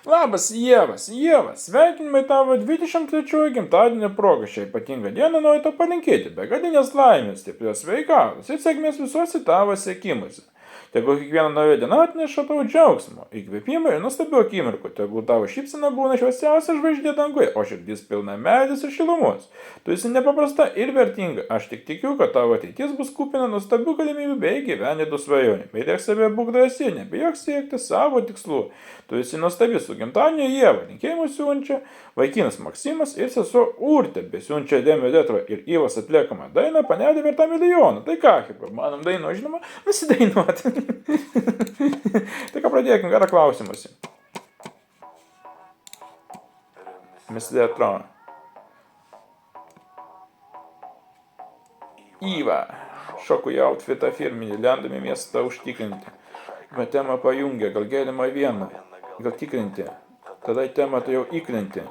Labas, Ieva, sveikinimai tavo 23 gimtadienio proga. Šią ypatingą dieną noriu tau palinkėti begalinės laimės, stiprios sveikatos ir sėkmės visuose tavo siekimuose. Tegul kiekviena nauja diena atneša tau džiaugsmo, įkvėpimą ir nuostabių akimirkų. Tegul tavo šypsena būna šviesiausia žvaigždė danguje, o širdis pilna meilės ir šilumos. Tu esi nepaprasta ir vertinga. Aš tik tikiu, kad tavo ateitis bus kupina nuostabių galimybių bei gyvenimo svajonių. Mylėk save, būk drąsi, nebijok siekti savo tikslų. Tu esi nuostabi, su gimtadieniu Ieva. Linkėjimus siunčia vaikinas Maksimas ir sesuo Urtė. Besiunčia Dėmė Detro ir Ivos atliekamą dainą Panelė verta milijoną. Tai ką, kaip manom dainuo, žinoma, nusidainuoti. Tai ką pradėkim, gerą klausimusi. Miss Detro. Iva. Šoku į outfitą firminį, lendami miestą užtikrinti. Bet temą pajungia, gal gėlimą vieną, gal tikrinti. Tada į temą tu jau įkrenti.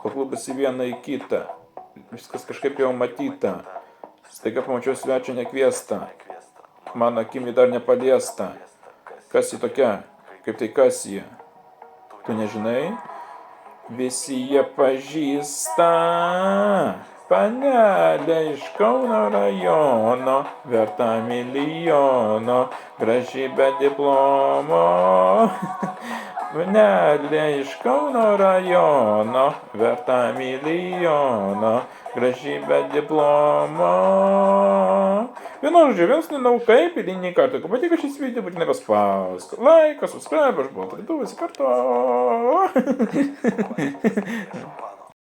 Paklubusi vieną į kitą. Viskas kažkaip jau matyta. Staiga pamačiau svečią nekviestą. Mano akimi dar nepaliesta. Kas ji tokia? Kaip tai kas ji? Tu nežinai? Visi jie pažįsta. Panelė iš Kauno rajono, verta milijono, graži be diplomo. Panelė iš Kauno rajono, verta milijono, graži be diplomo. Vienu žodžiu, vienas nežinau kaip, eilinį kartą. Jeigu patiko šis video, būtinai paspausk laiką, subscribe, aš buvau pradėtuvasi kartu.